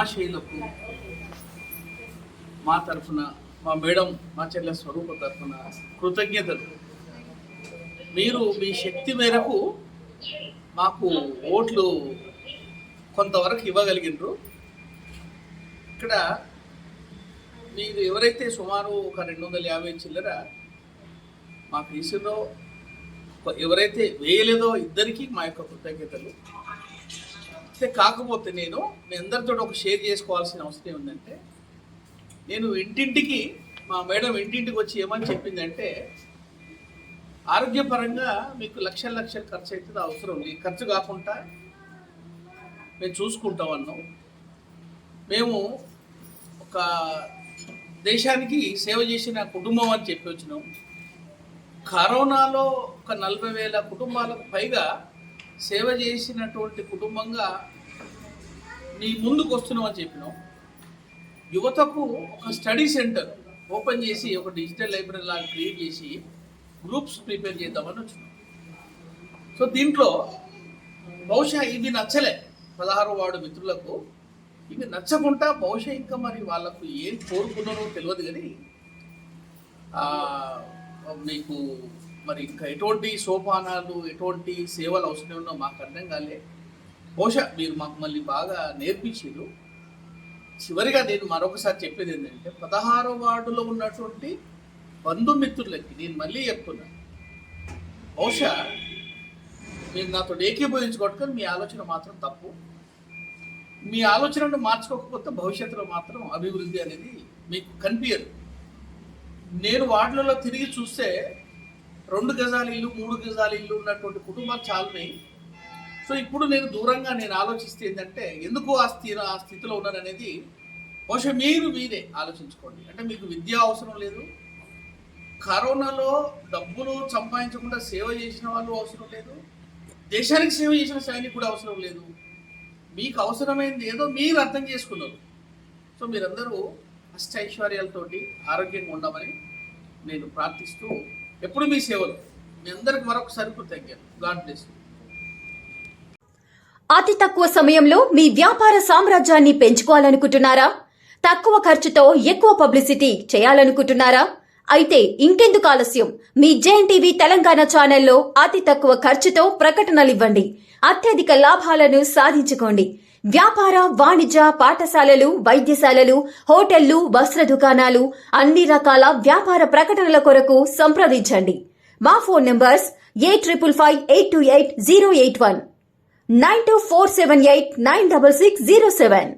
మహాశైలకు మా తరఫున, మా మేడం, మా చెల్లె స్వరూప తరఫున కృతజ్ఞతలు. మీరు మీ శక్తి మేరకు మాకు ఓట్లు కొంతవరకు ఇవ్వగలిగినారు. ఇక్కడ మీరు ఎవరైతే సుమారు ఒక 250 చిల్లర మాకు ఇసులో ఎవరైతే వేయలేదో ఇద్దరికి మా యొక్క కృతజ్ఞతలు. కాకపోతే నేను మీ అందరితో ఒక షేర్ చేసుకోవాల్సిన అవసరం ఉందంటే, నేను ఇంటింటికి, మా మేడం ఇంటింటికి వచ్చి ఏమని చెప్పిందంటే, ఆరోగ్యపరంగా మీకు లక్షలు ఖర్చు అవుతుంది, అవసరం ఉంది, ఖర్చు కాకుండా మేము చూసుకుంటాం అన్నాం. మేము ఒక దేశానికి సేవ చేసిన కుటుంబం అని చెప్పి వచ్చినాం. కరోనాలో ఒక 40,000 కుటుంబాలకు పైగా సేవ చేసినటువంటి కుటుంబంగా మీ ముందుకు వస్తున్నాం అని చెప్పినాం. యువతకు ఒక స్టడీ సెంటర్ ఓపెన్ చేసి ఒక డిజిటల్ లైబ్రరీ లాగా క్రియేట్ చేసి గ్రూప్స్ ప్రిపేర్ చేద్దామని వచ్చినాం. సో దీంట్లో బహుశా ఇది నచ్చలే 16వ వార్డు మిత్రులకు. ఇవి నచ్చకుండా బహుశా ఇంకా మరి వాళ్ళకు ఏం కోరుకున్నారో తెలియదు. కానీ మీకు మరి ఇంకా ఎటువంటి సోపానాలు, ఎటువంటి సేవలు అవసరం ఉన్నో మాకు అర్థం కాలే. బహుశా మీరు మాకు మళ్ళీ బాగా నేర్పించారు. చివరిగా నేను మరొకసారి చెప్పేది ఏంటంటే, 16వ వార్డులో ఉన్నటువంటి బంధుమిత్రులకి నేను మళ్ళీ చెప్తున్నాను, బహుశా మీరు నాతో ఏకీభవించుకోవడం మీ ఆలోచన మాత్రం తప్పు. మీ ఆలోచనను మార్చుకోకపోతే భవిష్యత్తులో మాత్రం అభివృద్ధి అనేది మీకు కనిపించదు. నేను వార్డులలో తిరిగి చూస్తే 2 గజాల ఇల్లు, 3 గజాల ఇల్లు ఉన్నటువంటి కుటుంబాలు చాలానే. సో ఇప్పుడు నేను దూరంగా ఆలోచిస్తే ఏంటంటే, ఎందుకు ఆ స్థితిలో ఉన్నాననేది బహుశా మీరే ఆలోచించుకోండి. అంటే మీకు విద్య అవసరం లేదు, కరోనాలో డబ్బులు సంపాదించకుండా సేవ చేసిన వాళ్ళు అవసరం లేదు, దేశానికి సేవ చేసిన సైనికుడు అవసరం లేదు. మీకు అవసరమైంది ఏదో మీరు అర్థం చేసుకున్నారు. సో మీరందరూ అష్టైశ్వర్యాలతోటి ఆరోగ్యంగా ఉండమని నేను ప్రార్థిస్తూ ఎప్పుడు మీ సేవలు. మీ అందరికి మరొకసారి కృతజ్ఞతలు. God bless you. అతి తక్కువ సమయంలో మీ వ్యాపార సామ్రాజ్యాన్ని పెంచుకోవాలనుకుంటున్నారా? తక్కువ ఖర్చుతో ఎక్కువ పబ్లిసిటీ చేయాలనుకుంటున్నారా? అయితే ఇంకెందుకు ఆలస్యం? మీ జేఎన్టీవీ తెలంగాణ ఛానల్లో అతి తక్కువ ఖర్చుతో ప్రకటనలు ఇవ్వండి. అత్యధిక లాభాలను సాధించుకోండి. వ్యాపార, వాణిజ్య, పాఠశాలలు, వైద్యశాలలు, హోటళ్లు, వస్త్ర దుకాణాలు, అన్ని రకాల వ్యాపార ప్రకటనల కొరకు సంప్రదించండి. మా ఫోన్ నంబర్స్ 8558280881, 9247896607.